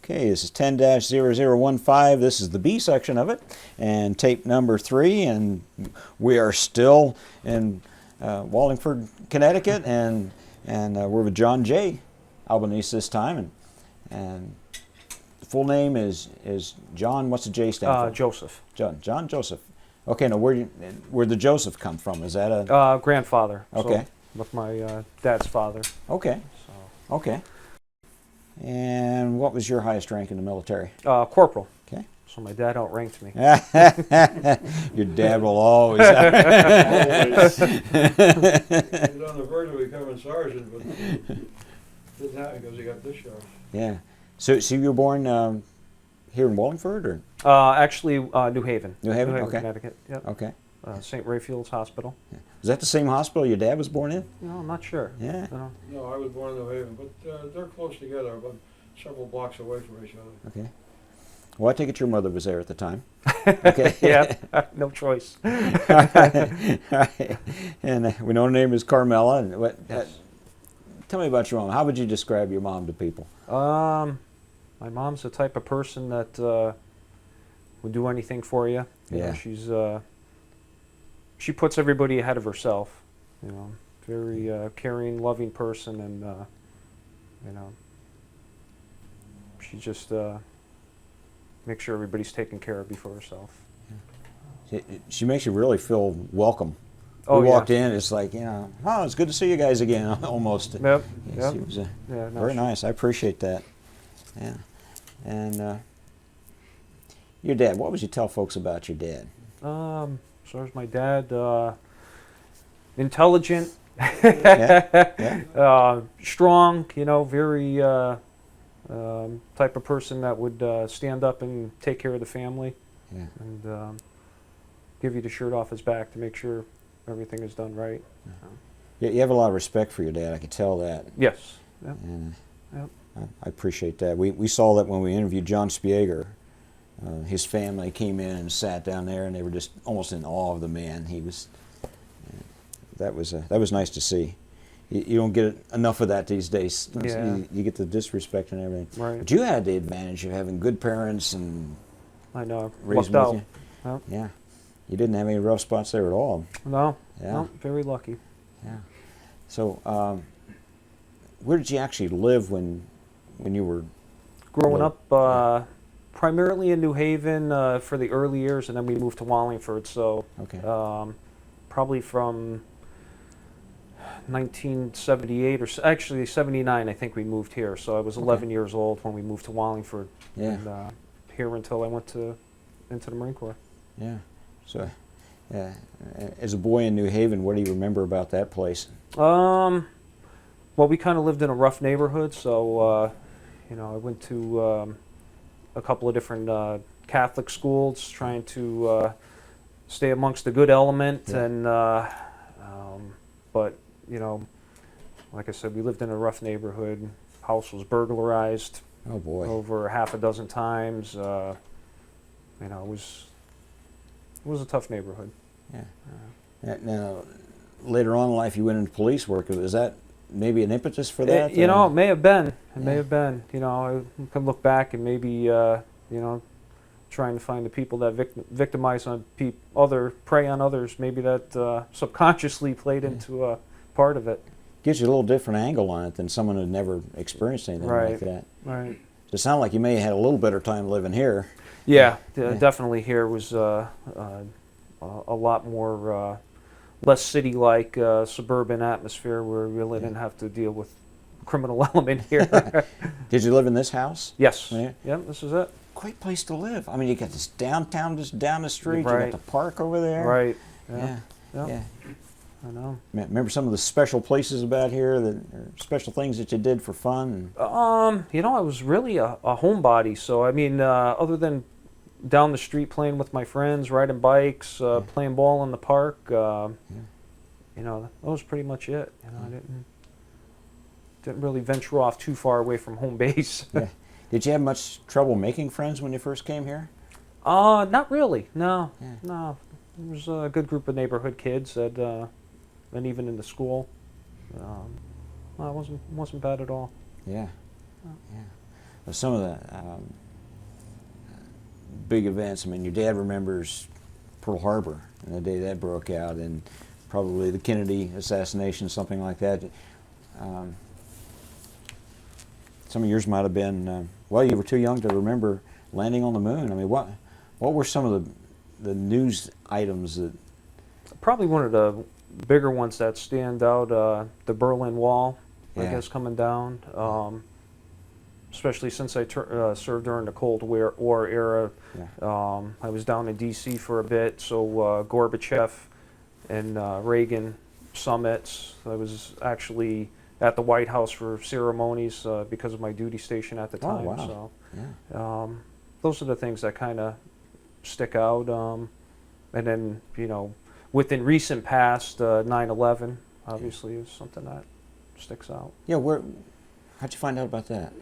Okay, this is 10-0015. This is the B section of it, and tape number 3, and we are still in Wallingford, Connecticut, and we're with John J Albanese this time, and the full name is John. What's the J stand for? Joseph. John Joseph. Okay, now where'd the Joseph come from? Is that a grandfather? Okay, so with my dad's father. Okay. So. Okay. And what was your highest rank in the military? Corporal. Okay. So my dad outranked me. Your dad will always. Always. He's on the verge of becoming sergeant, but didn't happen because he got discharged. Yeah. So you were born here in Wallingford, or? Actually, New Haven. New Haven, okay. Connecticut. Yep. Okay. St. Rayfield's Hospital. Yeah. Was that the same hospital your dad was born in? No, I'm not sure. Yeah. No, I was born in New Haven, but they're close together, about several blocks away from each other. Okay. Well, I take it your mother was there at the time. Okay. Yeah, no choice. All right. And we know her name is Carmela. And Yes. Tell me about your mom. How would you describe your mom to people? My mom's the type of person that would do anything for you. You know, she's she puts everybody ahead of herself. You know, very caring, loving person, and you know, she just makes sure everybody's taken care of before herself. She makes you really feel welcome. Oh, we walked in, it's like, oh, it's good to see you guys again, almost. Yep. Yes, Yep. She was Yeah, no, very nice. I appreciate that. Yeah. And your dad, what would you tell folks about your dad? So as my dad, intelligent, Yeah. strong, you know, very type of person that would stand up and take care of the family, Yeah. and give you the shirt off his back to make sure everything is done right. Yeah. You have a lot of respect for your dad, I can tell that. Yes. Yep. And Yep. I appreciate that. We saw that when we interviewed John Spieger. His family came in and sat down there, and they were just almost in awe of the man. He was. That was nice to see. You don't get enough of that these days. Yeah. You get the disrespect and everything. Right. But you had the advantage of having good parents and I know. raising Lucked with out. you. Yep. Yeah. You didn't have any rough spots there at all. No. Yeah. No. Very lucky. Yeah. So, where did you actually live when you were Growing little? up, primarily in New Haven for the early years, and then we moved to Wallingford. So Okay. probably from 1978 or actually 79, I think we moved here. So I was 11 years old when we moved to Wallingford. Yeah. And here until I went into the Marine Corps. Yeah. So, as a boy in New Haven, what do you remember about that place? Well, we kind of lived in a rough neighborhood, so you know, I went to a couple of different Catholic schools, trying to stay amongst the good element, Yeah. and but you know, like I said, we lived in a rough neighborhood. House was burglarized Oh boy. over half a dozen times. You know, it was a tough neighborhood. Yeah. Now, later on in life, you went into police work. Was that maybe an impetus for that? You know, it may have been. It Yeah. may have been. You know, I can look back and maybe, you know, trying to find the people that victimize on prey on others. Maybe that subconsciously played into a part of it. Gives you a little different angle on it than someone who'd never experienced anything like Right. that. Right. So it sounded like you may have had a little better time living here. Yeah, Yeah. definitely. Here was a lot more less city-like suburban atmosphere where we really didn't have to deal with criminal element here. Did you live in this house? Yes. Yeah. Yep. This is it. Great place to live. I mean, you got this downtown just down the street. You Right. got the park over there. Right. Yeah. Yeah. Yeah. I know. Remember some of the special places about here, or special things that you did for fun? You know, I was really a homebody. So I mean, other than down the street playing with my friends, riding bikes, playing ball in the park, you know, that was pretty much it. You know, I didn't really venture off too far away from home base. Yeah. Did you have much trouble making friends when you first came here? Not really. No. Yeah. No. There was a good group of neighborhood kids that, and even in the school, no, it wasn't bad at all. Yeah. Yeah. some of the big events. I mean, your dad remembers Pearl Harbor and the day that broke out, and probably the Kennedy assassination, something like that. Some of yours might have been, well, you were too young to remember landing on the moon. I mean, what were some of the news items that... Probably one of the bigger ones that stand out, the Berlin Wall, I Yeah. guess, coming down. Especially since I served during the Cold War era. Yeah. I was down in D.C. for a bit, so Gorbachev and Reagan summits. I was actually at the White House for ceremonies because of my duty station at the Oh, time. wow. So Yeah. those are the things that kind of stick out. And then, within recent past, 9/11 obviously is something that sticks out. Yeah, how'd you find out about that?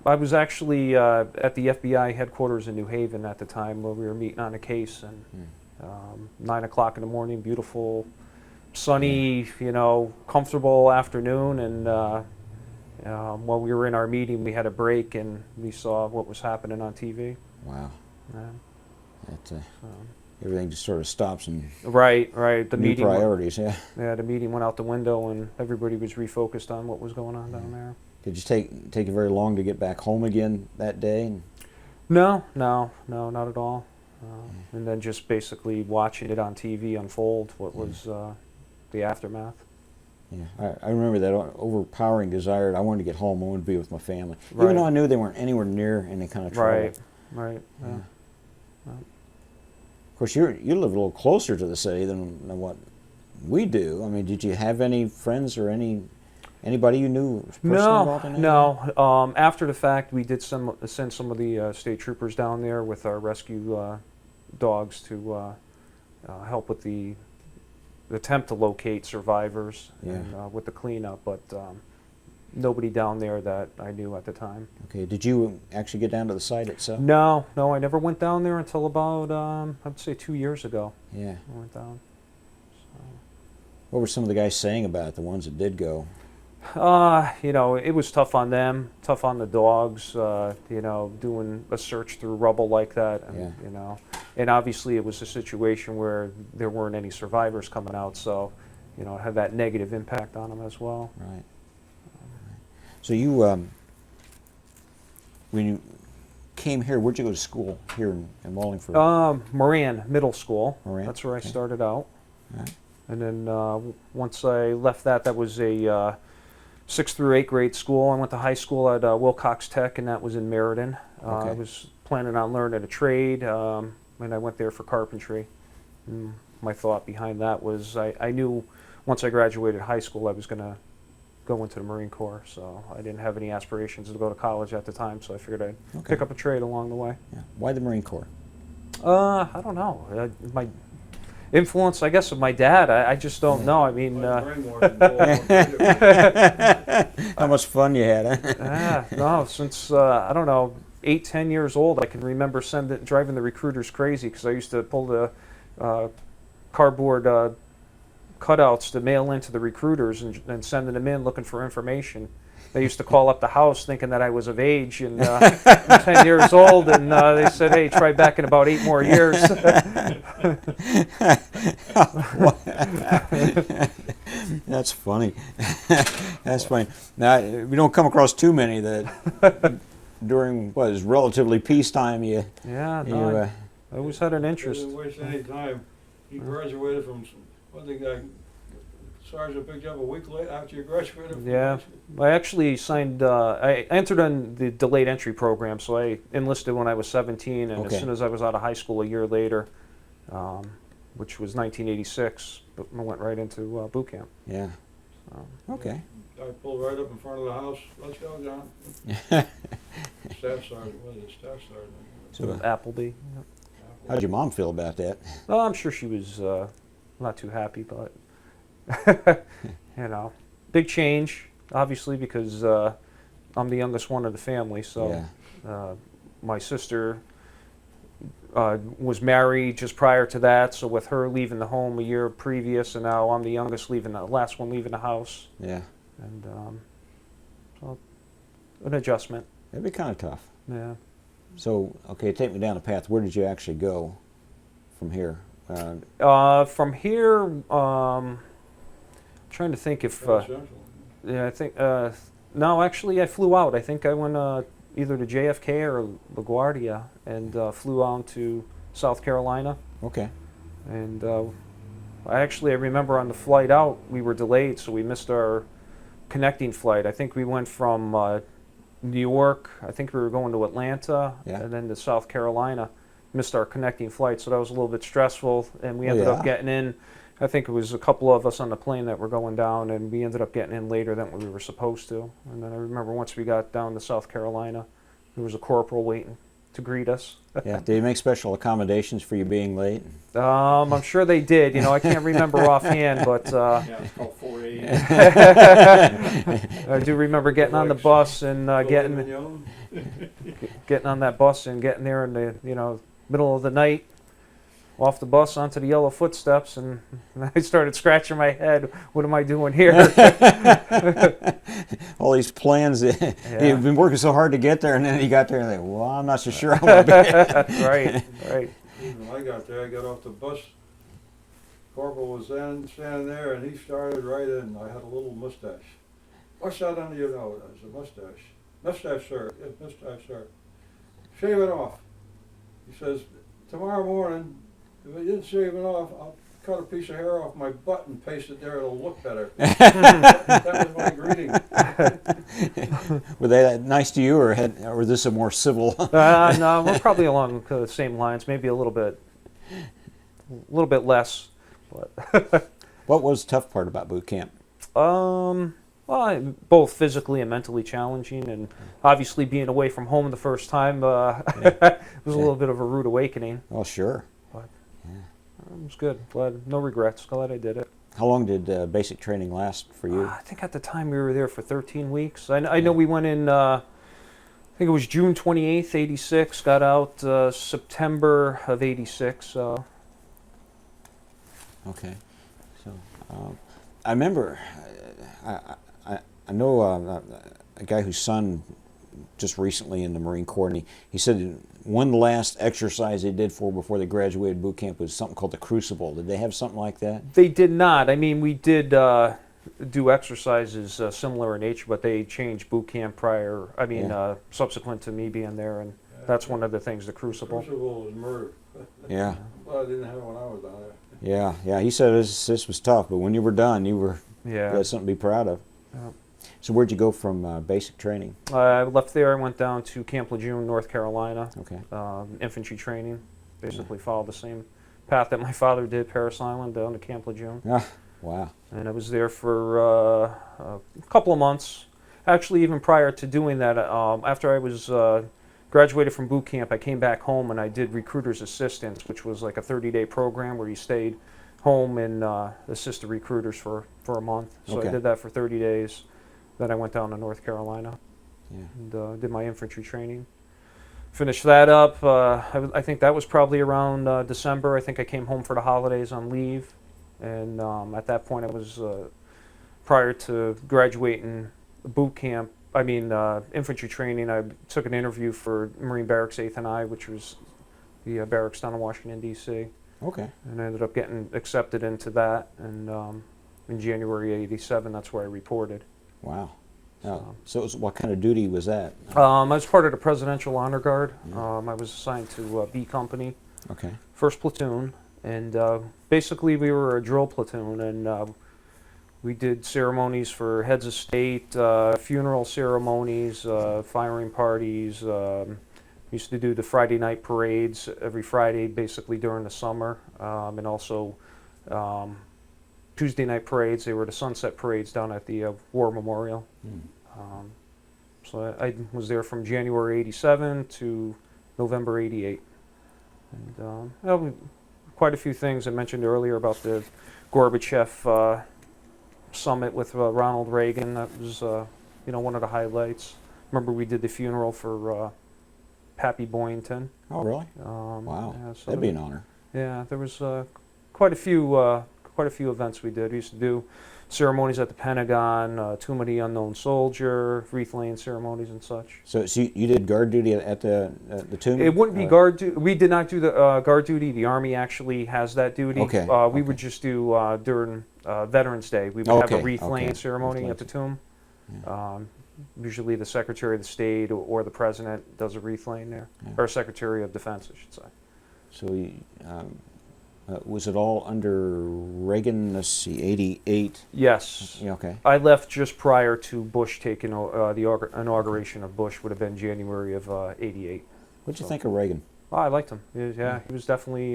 I was actually at the FBI headquarters in New Haven at the time where we were meeting on a case, and 9 o'clock in the morning, beautiful, sunny, comfortable afternoon, and while we were in our meeting, we had a break and we saw what was happening on TV. Wow. Yeah. Everything just sort of stops and Right. The new meeting. priorities, yeah. Yeah, the meeting went out the window, and everybody was refocused on what was going on down there. Did you take you very long to get back home again that day? And No, not at all. And then just basically watching it on TV unfold, what was the aftermath. yeah, I remember that overpowering desire. I wanted to get home. I wanted to be with my family, Right. even though I knew they weren't anywhere near any kind of trouble. Right. Yeah. Of course, you live a little closer to the city than what we do. I mean, did you have any friends or anybody you knew personally involved in that? No. After the fact, we did send some of the state troopers down there with our rescue dogs to help with the attempt to locate survivors and with the cleanup, but nobody down there that I knew at the time. Okay. Did you actually get down to the site itself? No, I never went down there until about, I'd say 2 years ago. Yeah. I went down. What were some of the guys saying about it, the ones that did go? It was tough on them, tough on the dogs, doing a search through rubble like that, and, and obviously it was a situation where there weren't any survivors coming out, so, it had that negative impact on them as well. Right. So you, when you came here, where'd you go to school here in Wallingford? Moran Middle School. Moran, That's where okay. I started out. Right. And then once I left that was a 6th through 8th grade school. I went to high school at Wilcox Tech, and that was in Meriden. I Okay. was planning on learning a trade, and I went there for carpentry. And my thought behind that was I knew once I graduated high school I was going to go into the Marine Corps, so I didn't have any aspirations to go to college at the time, so I figured I'd pick up a trade along the way. Yeah. Why the Marine Corps? I don't know. My influence, I guess, of my dad. I just don't know. I mean, How much fun you had, huh? no, since I don't know, 8, 10 years old, I can remember driving the recruiters crazy because I used to pull the cardboard cutouts to mail into the recruiters and sending them in looking for information. They used to call up the house thinking that I was of age and I'm 10 years old, and they said, "Hey, try back in about 8 more years." That's funny. That's funny. Now, we don't come across too many that during what is relatively peacetime I always had an interest. Didn't waste any time. He graduated from, sergeant picked you up a week later after you graduated from Yeah, high school. I actually signed, I entered on the delayed entry program, so I enlisted when I was 17, and Okay. as soon as I was out of high school a year later, which was 1986, I went right into boot camp. Yeah. Okay. I pulled right up in front of the house. Let's go, John. Staff sergeant, what is it? Staff sergeant. So, Appleby. how did your mom feel about that? Well, I'm sure she was not too happy, but big change, obviously, because I'm the youngest one of the family. So my sister was married just prior to that, so with her leaving the home a year previous, and now I'm the youngest last one leaving the house, Yeah. and so an adjustment. That'd be kind of tough. Yeah. So, okay, take me down the path. Where did you actually go from here? From here, trying to think if, South Central. yeah, I think, no, actually I flew out. I think I went either to JFK or LaGuardia and flew on to South Carolina. Okay. And I remember on the flight out, we were delayed, so we missed our connecting flight. I think we went from New York, I think we were going to Atlanta, Yeah. and then to South Carolina. Missed our connecting flight, so that was a little bit stressful, and we ended up getting in. I think it was a couple of us on the plane that were going down, and we ended up getting in later than we were supposed to. And then I remember once we got down to South Carolina, there was a corporal waiting to greet us. Yeah. Did they make special accommodations for you being late? I'm sure they did. You know, I can't remember offhand, but Yeah, it's called 4 a.m. I do remember getting on the bus and getting on that bus and getting there in the middle of the night, off the bus onto the yellow footsteps, and I started scratching my head. What am I doing here? All these plans. You've been working so hard to get there, and then you got there and like, well, I'm not so sure I'm going to be. Right. When I got there, I got off the bus. Corporal was standing there, and he started right in. I had a little mustache. What's that under your nose? It's a mustache. Mustache, sir. Yes, mustache, sir. Shave it off. He says, tomorrow morning, if I didn't shave it off, I'll cut a piece of hair off my butt and paste it there. It'll look better. That was my greeting. Were they nice to you, or was this a more civil? No, we're probably along the same lines, maybe a little bit less. But What was the tough part about boot camp? well, both physically and mentally challenging, and obviously being away from home the first time it was a little bit of a rude awakening. Oh, sure. But it was good. Glad, no regrets. Glad I did it. How long did basic training last for you? I think at the time we were there for 13 weeks. I know we went in, I think it was June 28th, 86, got out September of 86. Okay. So I remember, I know a guy whose son just recently in the Marine Corps, and he said one last exercise they did before they graduated boot camp was something called the Crucible. Did they have something like that? They did not. I mean, we did do exercises similar in nature, but they changed boot camp subsequent to me being there, and that's one of the things, the Crucible. Crucible was murder. Yeah. Well, I didn't have it when I was down there. Yeah. He said this was tough, but when you were done, you had something to be proud of. Yeah. So where'd you go from basic training? I left there. I went down to Camp Lejeune, North Carolina. Okay. Infantry training. Basically followed the same path that my father did, Parris Island down to Camp Lejeune. Ah, wow. And I was there for a couple of months. Actually, even prior to doing that, after I was graduated from boot camp, I came back home and I did recruiter's assistance, which was like a 30-day program where you stayed home and assisted recruiters for a month. So Okay. I did that for 30 days. Then I went down to North Carolina Yeah. and did my infantry training. Finished that up. I think that was probably around December. I think I came home for the holidays on leave. And at that point, I was prior to graduating boot camp, infantry training, I took an interview for Marine Barracks 8th and I, which was the barracks down in Washington, D.C. Okay. And I ended up getting accepted into that. And in January '87, that's where I reported. Wow. So it was, what kind of duty was that? I was part of the Presidential Honor Guard. I was assigned to B Company, Okay. 1st Platoon. And basically we were a drill platoon, and we did ceremonies for heads of state, funeral ceremonies, firing parties. Used to do the Friday night parades every Friday, basically during the summer, and also Tuesday night parades. They were the sunset parades down at the War Memorial. So I was there from January '87 to November '88, and quite a few things I mentioned earlier about the Gorbachev summit with Ronald Reagan. That was one of the highlights. Remember, we did the funeral for Pappy Boyington. Oh, really? Wow, Wow. yeah, so That'd be an honor. Yeah, there was quite a few quite a few events we did. We used to do ceremonies at the Pentagon, Tomb of the Unknown Soldier, wreath laying ceremonies and such. So you did guard duty at the tomb? It wouldn't be guard duty. We did not do the guard duty. The Army actually has that duty. Okay. We would just do during Veterans Day. We would have a wreath laying ceremony at the tomb. Yeah. Usually the Secretary of the State or the President does a wreath laying there, or Secretary of Defense, I should say. So was it all under Reagan? Let's see, 88. Yes. Yeah, okay. I left just prior to Bush taking the inauguration of Bush. Would have been January of '88. What'd you think of Reagan? Oh, I liked him. He was definitely.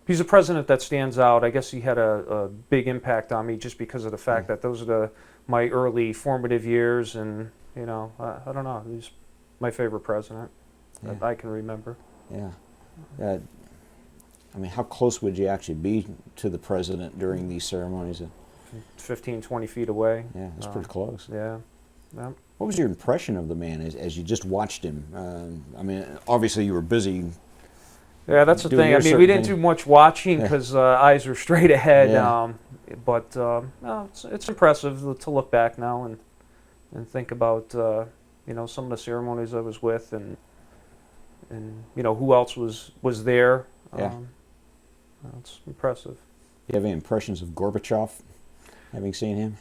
He's a president that stands out. I guess he had a big impact on me just because of the fact that those are my early formative years, and I don't know. He's my favorite president that I can remember. Yeah. I mean, how close would you actually be to the president during these ceremonies? 15, 20 feet away. Yeah, that's pretty close. Yeah. What was your impression of the man as you just watched him? I mean, obviously you were busy. Yeah, that's the doing thing. your I mean, certain we didn't thing. do much watching because eyes were straight ahead. Yeah. But no, it's impressive to look back now and think about some of the ceremonies I was with and who else was there. Yeah. It's impressive. Do you have any impressions of Gorbachev, having seen him?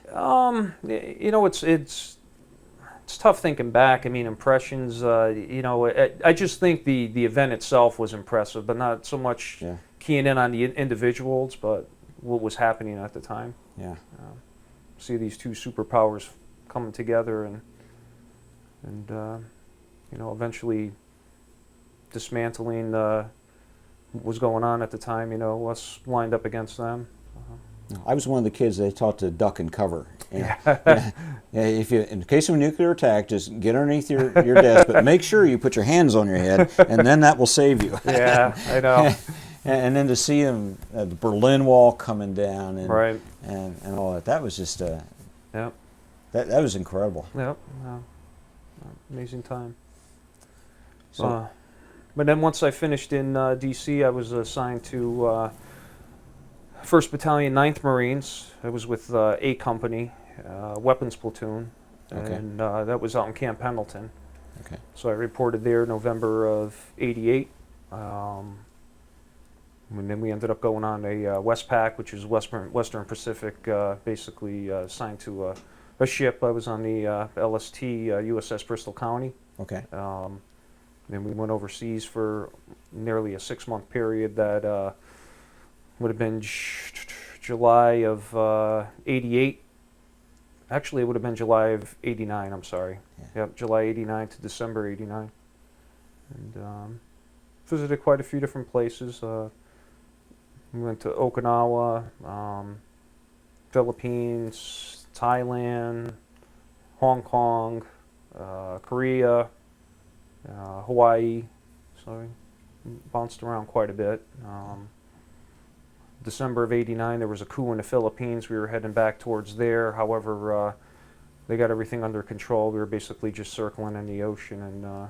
It's tough thinking back. I mean, impressions. I just think the event itself was impressive, but not so much keying in on the individuals, but what was happening at the time. Yeah. See these two superpowers coming together and eventually dismantling what was going on at the time. Us lined up against them. I was one of the kids they taught to duck and cover. If you, in case of a nuclear attack, just get underneath your desk, but make sure you put your hands on your head, and then that will save you. Yeah, I know. And then to see them, the Berlin Wall coming down, and Right. and all that was just Yep. that was incredible. Yep. Amazing time. So, But then once I finished in D.C., I was assigned to 1st Battalion, 9th Marines. I was with A Company, weapons platoon, and that was out in Camp Pendleton. okay. So I reported there November of '88. And then we ended up going on a Westpac, which is Western Pacific, basically assigned to a ship. I was on the LST USS Bristol County. Okay. Then we went overseas for nearly a 6-month period that would have been July of '88. Actually, it would have been July of '89, I'm sorry. Yeah. Yep, July '89 to December '89. And visited quite a few different places. We went to Okinawa, Philippines, Thailand, Hong Kong, Korea, Hawaii. So we bounced around quite a bit. December of '89, there was a coup in the Philippines. We were heading back towards there. However, they got everything under control. We were basically just circling in the ocean, and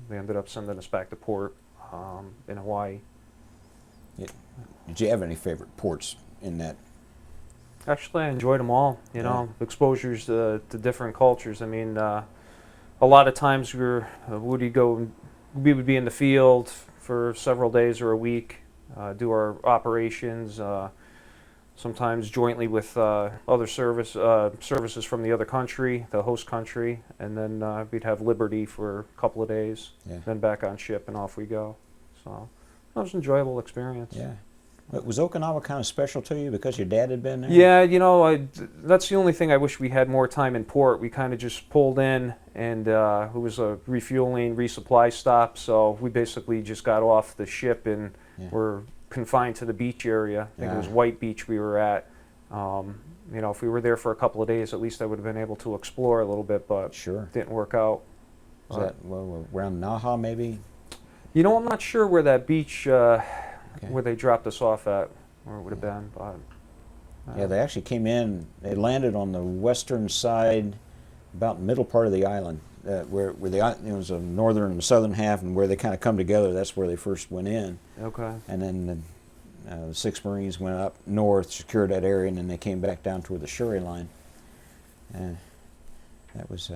they ended up sending us back to port in Hawaii. Did you have any favorite ports in that? Actually, I enjoyed them all. Exposures to different cultures. I mean, a lot of times we would be in the field for several days or a week, do our operations, sometimes jointly with other services from the other country, the host country, and then we'd have liberty for a couple of days, then back on ship and off we go. So that was an enjoyable experience. Yeah. Was Okinawa kind of special to you because your dad had been there? Yeah, that's the only thing I wish we had more time in port. We kind of just pulled in, and it was a refueling, resupply stop, so we basically just got off the ship and were confined to the beach area. I think it was White Beach we were at. If we were there for a couple of days, at least I would have been able to explore a little bit, but Sure. didn't work out. Was that around Naha, maybe? I'm not sure where that beach, where they dropped us off at, where it would have been, but... Yeah, they actually came in, they landed on the western side, about middle part of the island, where it was a northern and southern half, and where they kind of come together, that's where they first went in. Okay. And then the 6th Marines went up north, secured that area, and then they came back down toward the Shuri line. And that was,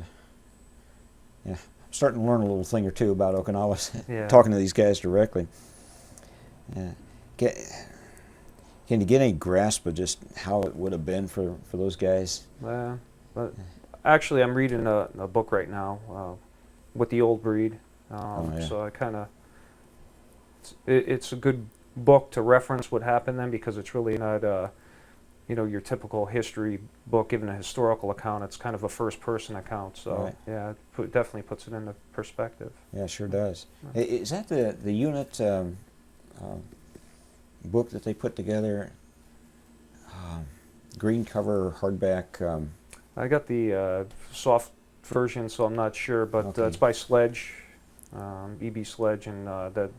yeah, I'm starting to learn a little thing or two about Okinawa, Yeah. talking to these guys directly. Can you get any grasp of just how it would have been for those guys? Yeah, but actually, I'm reading a book right now with the old breed. Yeah. So I kind of, it's a good book to reference what happened then, because it's really not, your typical history book giving a historical account. It's kind of a first-person account. So Right. yeah, it definitely puts it into perspective. Yeah, it sure does. Is that the unit book that they put together? Green cover, hardback. I got the soft version, so I'm not sure, but Okay. it's by Sledge, E.B. Sledge, and the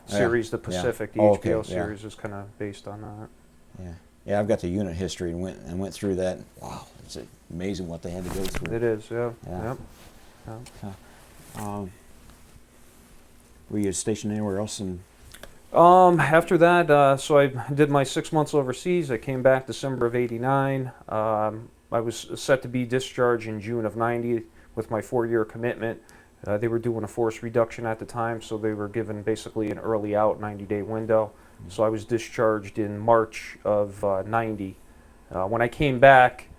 series, The Pacific, the Oh, HBO okay, yeah. series is kind of based on that. Yeah, yeah. I've got the unit history and went through that. Wow, it's amazing what they had to go through. It is, yeah. Yeah. Yep. Were you stationed anywhere else? After that, so I did my 6 months overseas. I came back December of '89. I was set to be discharged in June of '90 with my 4-year commitment. They were doing a force reduction at the time, so they were given basically an early out 90-day window. So I was discharged in March of '90. When I came back,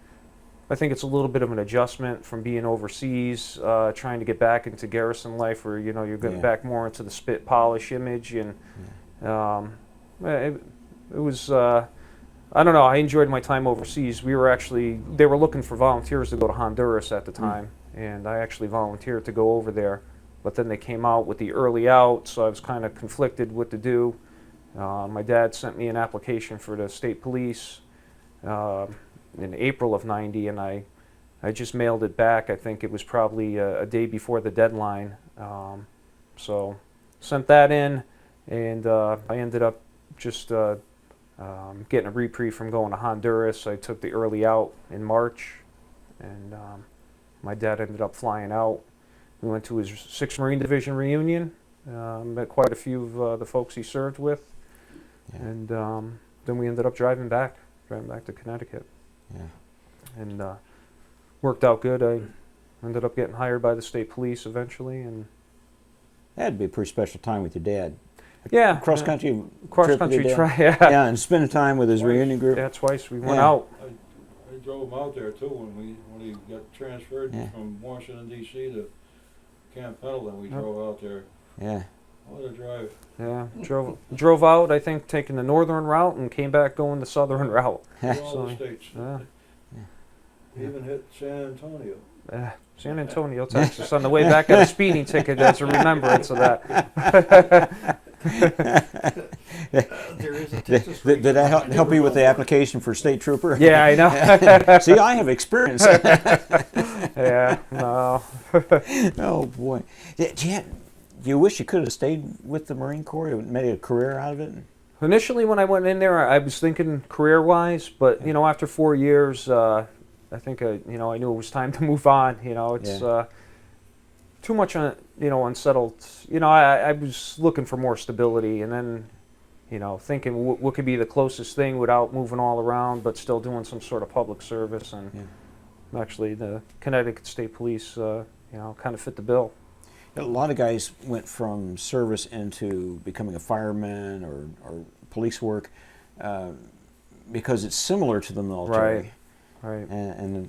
I think it's a little bit of an adjustment from being overseas, trying to get back into garrison life, where you're getting back more into the spit polish image, and it was. I don't know. I enjoyed my time overseas. They were looking for volunteers to go to Honduras at the time, and I actually volunteered to go over there. But then they came out with the early out, so I was kind of conflicted what to do. My dad sent me an application for the state police in April of '90, and I just mailed it back. I think it was probably a day before the deadline. So sent that in, and I ended up just getting a reprieve from going to Honduras. I took the early out in March, and my dad ended up flying out. We went to his 6th Marine Division reunion, met quite a few of the folks he served with, and then we ended up driving back to Connecticut. Yeah. And worked out good. I ended up getting hired by the state police eventually, and That had to be a pretty special time with your dad. yeah, Cross country trip with cross-country your dad? try. Yeah, Yeah, and spending time with his reunion group. yeah, twice we went Yeah. out. I drove him out there too when he got transferred from Washington D.C. to Camp Pendleton. We drove out there. Yeah. What a drive! Yeah, drove out. I think taking the northern route and came back going the southern route. Through all So, the states. Yeah. He even hit San Antonio. San Antonio, Texas. On the way back, got a speeding ticket as a remembrance of that. There is a Texas Did that help you with the application for state trooper? Yeah, I know. See, I have experience. Yeah, no. Oh boy. Do you wish you could have stayed with the Marine Corps and made a career out of it? Initially, when I went in there, I was thinking career-wise, but after 4 years, I think I knew it was time to move on. It's too much, unsettled. I was looking for more stability, and then, thinking what could be the closest thing without moving all around, but still doing some sort of public service. And actually, the Connecticut State Police, kind of fit the bill. A lot of guys went from service into becoming a fireman or police work because it's similar to the military. Right. And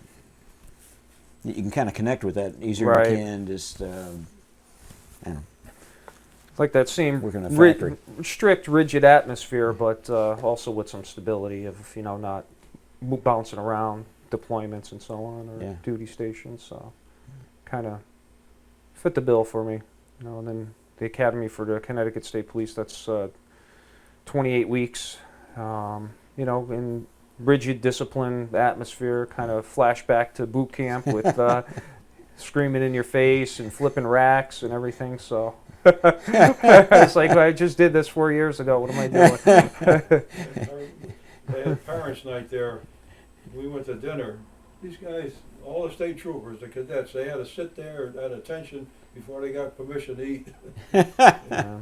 you can kind of connect with that easier Right. you can. Just, Like that same working in a factory. strict, rigid atmosphere, but also with some stability of, not bouncing around deployments and so on, or duty stations. So kind of fit the bill for me. And then the academy for the Connecticut State Police, that's 28 weeks, in rigid discipline atmosphere, kind of flashback to boot camp with screaming in your face and flipping racks and everything. So it's like, I just did this 4 years ago. What am I doing? They had parents' night there. We went to dinner. These guys, all the state troopers, the cadets, they had to sit there at attention before they got permission to eat. Yeah.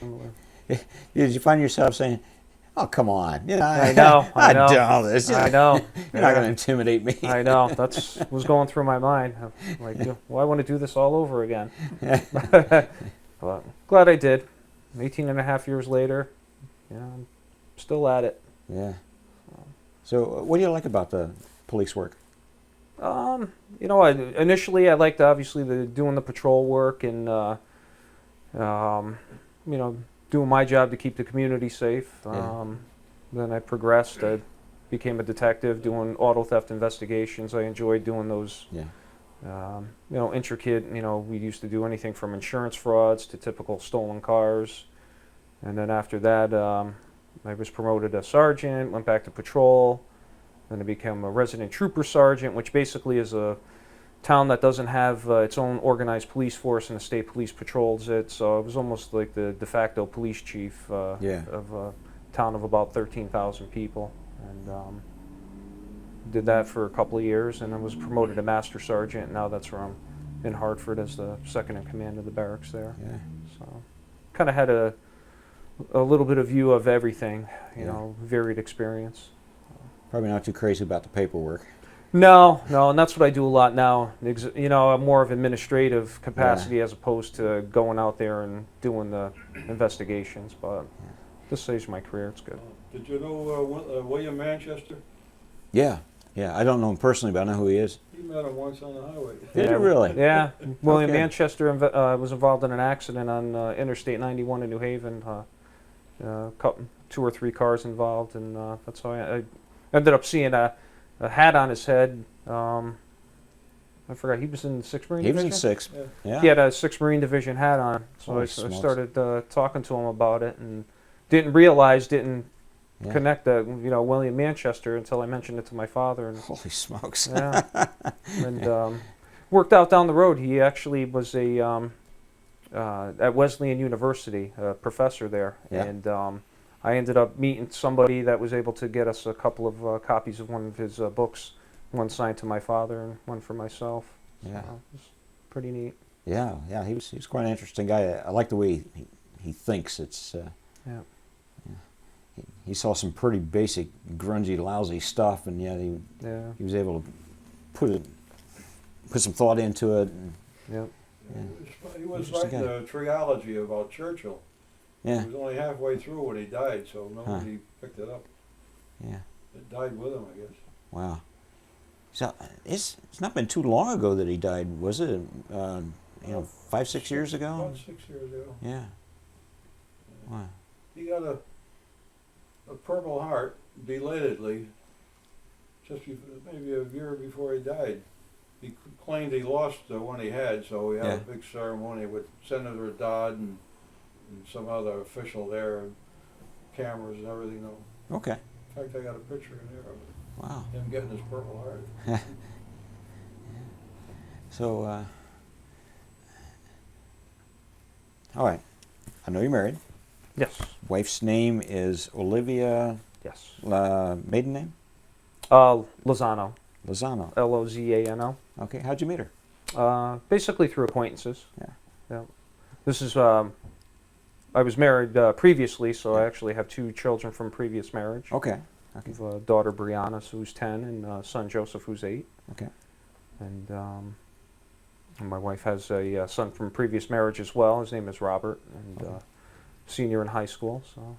Similar. Did you find yourself saying, "Oh, come on, you know, I know. I did all this. I know. You're not going to intimidate me." I know. That's was going through my mind. I'm like, well, I want to do this all over again. But glad I did. 18 and a half years later, I'm still at it. Yeah. So, what do you like about the police work? Initially I liked obviously doing the patrol work and doing my job to keep the community safe. Then I progressed. I became a detective doing auto theft investigations. I enjoyed doing those. Intricate. We used to do anything from insurance frauds to typical stolen cars. And then after that, I was promoted to sergeant. Went back to patrol. Then I became a resident trooper sergeant, which basically is a town that doesn't have its own organized police force, and the state police patrols it. So I was almost like the de facto police chief of a town of about 13,000 people, and did that for a couple of years, and I was promoted to master sergeant. Now that's where I'm in Hartford as the second in command of the barracks there. Yeah. So kind of had a little bit of view of everything, varied experience. Probably not too crazy about the paperwork. No, and that's what I do a lot now. I'm more of administrative capacity as opposed to going out there and doing the investigations. But this saves my career. It's good. Did you know William Manchester? Yeah. I don't know him personally, but I know who he is. You met him once on the highway. Did you really? Yeah. William Okay. Manchester was involved in an accident on Interstate 91 in New Haven. 2 or 3 cars involved, and that's how I ended up seeing a hat on his head. I forgot, he was in the 6th Marine Division? He was in 6th. Yeah. He had a 6th Marine Division hat on, so Holy I smokes. started talking to him about it, and didn't connect that William Manchester until I mentioned it to my father. And Holy smokes. and worked out down the road. He actually was at Wesleyan University, a professor there, and I ended up meeting somebody that was able to get us a couple of copies of one of his books, one signed to my father and one for myself. Yeah. So it was pretty neat. Yeah, he was quite an interesting guy. I like the way he thinks. It's he saw some pretty basic, grungy, lousy stuff, and yet he was able to put some thought into it. And, He was writing a trilogy about Churchill. Yeah. He was only halfway through when he died, so nobody picked it up. Yeah. It died with him, I guess. Wow. So it's not been too long ago that he died, was it? 5, 6 years ago? About 6 years ago. Yeah. Wow. He got a Purple Heart, belatedly, maybe a year before he died. He claimed he lost the one he had, so we had a big ceremony with Senator Dodd and some other official there, and cameras and everything. Okay. In fact, I got a picture in there of it. Wow. Him getting his Purple Heart. So, all right. I know you're married. Yes. Wife's name is Olivia. Yes. Maiden name? Lozano. Lozano. Lozano. Okay. How'd you meet her? Basically through acquaintances. Yeah. This is, I was married previously, so I actually have 2 children from previous marriage. Okay. I have a daughter, Brianna, who's 10, and son, Joseph, who's 8. Okay. And my wife has a son from previous marriage as well. His name is Robert, and senior in high school. So.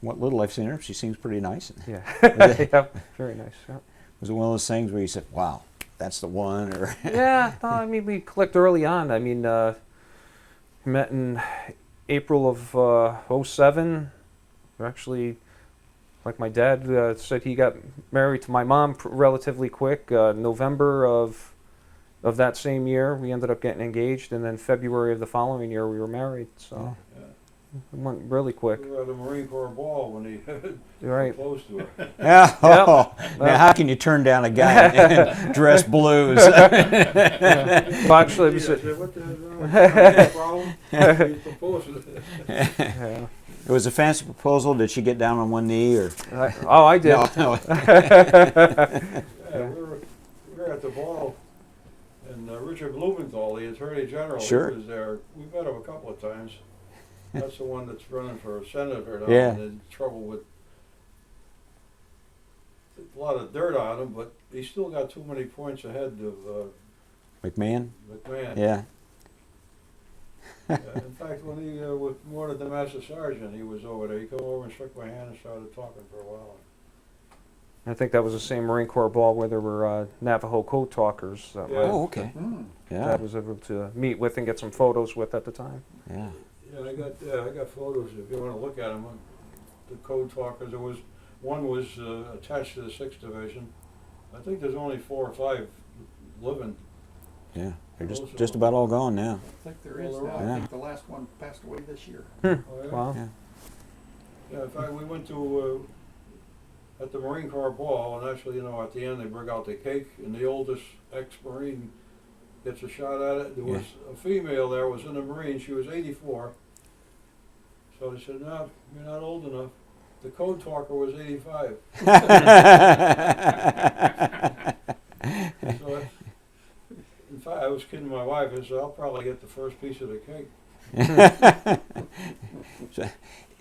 What little I've seen her, she seems pretty nice. Yeah. Yeah, very nice. Yeah. Was it one of those things where you said, "Wow, that's the one"? Or Yeah, no, I mean, we clicked early on. I mean, met in April of 07. Actually, like my dad said, he got married to my mom relatively quick. November of that same year, we ended up getting engaged, and then February of the following year, we were married. So it went really quick. We were at a Marine Corps ball when he Right. proposed to her. Yeah. Now, how can you turn down a guy in dress blues? Well, actually, it was I said, "What the hell's wrong? Problem?" He proposed it. yeah. It was a fancy proposal. Did she get down on one knee, or? I did. No. Yeah, we were at the ball, and Richard Blumenthal, the Attorney General. Sure. He was there. We met him a couple of times. That's the one that's running for senator now. Yeah. And in trouble with a lot of dirt on him, but he's still got too many points ahead of McMahon? McMahon. Yeah. In fact, when he was wanted the Master Sergeant, he was over there. He came over and shook my hand and started talking for a while. I think that was the same Marine Corps ball where there were Navajo code talkers that Yeah. Oh, okay. Yeah. I was able to meet with and get some photos with at the time. Yeah. Yeah, I got photos if you want to look at them. The code talkers. One was attached to the 6th Division. I think there's only 4 or 5 living. Yeah. They're Most of just them. about all gone now. I think there is Well, now. yeah. I think the last one passed away this year. Oh, yeah? Wow. Yeah. Yeah, in fact, we went to at the Marine Corps ball, and actually, at the end they bring out the cake, and the oldest ex-Marine gets a shot at it. There was a female there, was in the Marine. She was 84. So they said, "No, you're not old enough." The code talker was 85. So in fact, I was kidding my wife. I said, "I'll probably get the first piece of the cake." So,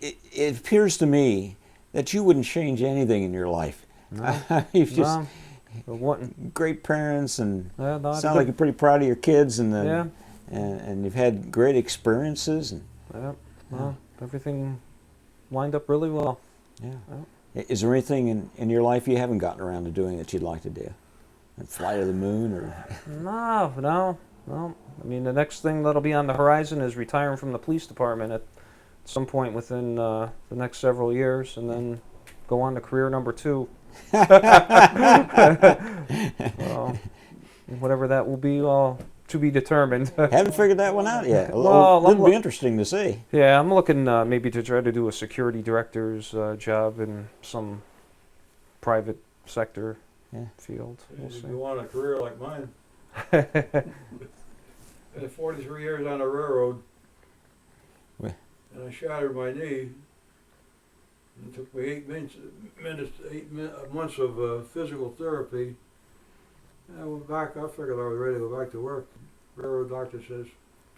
it appears to me that you wouldn't change anything in your life. No. You've just No. But what- great parents, and Yeah, no, sound like you're pretty proud of your kids, and then, Yeah. and you've had great experiences. And Yeah, well, everything lined up really well. yeah. Is there anything in your life you haven't gotten around to doing that you'd like to do? And fly to the moon, or? No. I mean, the next thing that'll be on the horizon is retiring from the police department at some point within the next several years, and then go on to career number 2. Well, whatever that will be, to be determined. Haven't figured that one out yet. Well, It'll be interesting to see. Yeah, I'm looking maybe to try to do a security director's job in some private sector field. We'll If see. you want a career like mine, I had 43 years on the railroad, Well. and I shattered my knee. It took me 8 months of physical therapy. And I went back. I figured I was ready to go back to work. Railroad doctor says,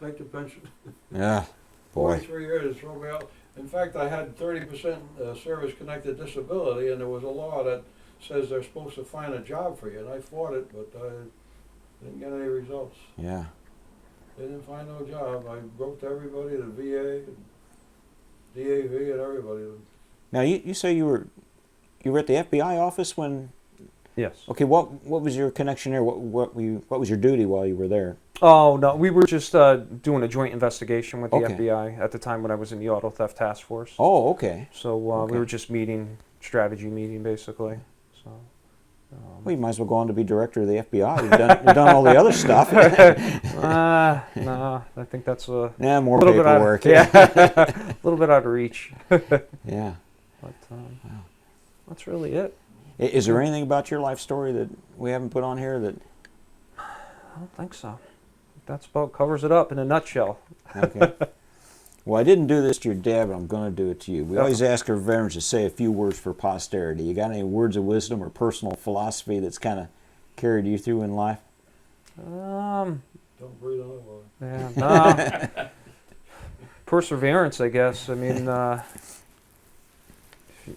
"Take the pension." Yeah, boy. 43 years throw me out. In fact, I had 30% service-connected disability, and there was a law that says they're supposed to find a job for you, and I fought it, but I didn't get any results. Yeah. They didn't find no job. I wrote to everybody, the VA, and DAV, and everybody. Now you say you were at the FBI office when? Yes. Okay. What was your connection there? What was your duty while you were there? Oh, no, we were just doing a joint investigation with the Okay. FBI at the time when I was in the Auto Theft Task Force. Oh, okay. So Okay. we were just strategy meeting, basically. So. Well, you might as well go on to be director of the FBI. You've done all the other stuff. No, I think that's a Yeah, more little bit out paperwork. a little bit out of reach. Yeah. But that's really it. Is there anything about your life story that we haven't put on here that? I don't think so. That's about covers it up in a nutshell. Okay. Well, I didn't do this to your dad, but I'm going to do it to you. We always ask our veterans to say a few words for posterity. You got any words of wisdom or personal philosophy that's kind of carried you through in life? Don't breathe on it. Yeah, no. Perseverance, I guess. I mean,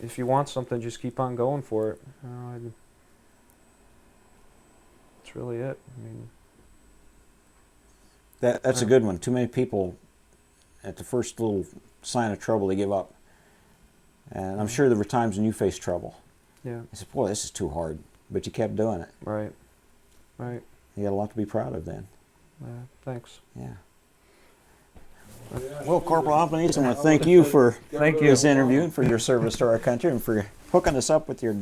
if you want something, just keep on going for it. That's really it. I mean, That's a good one. Too many people, at the first little sign of trouble, they give up. And I'm sure there were times when you faced trouble. yeah, I said, boy, this is too hard. But you kept doing it. right. You got a lot to be proud of then. Thanks. Yeah. Yeah. Well, Corporal Albanese, I want to thank you for Thank you. this interview and for your service to our country and for hooking us up with your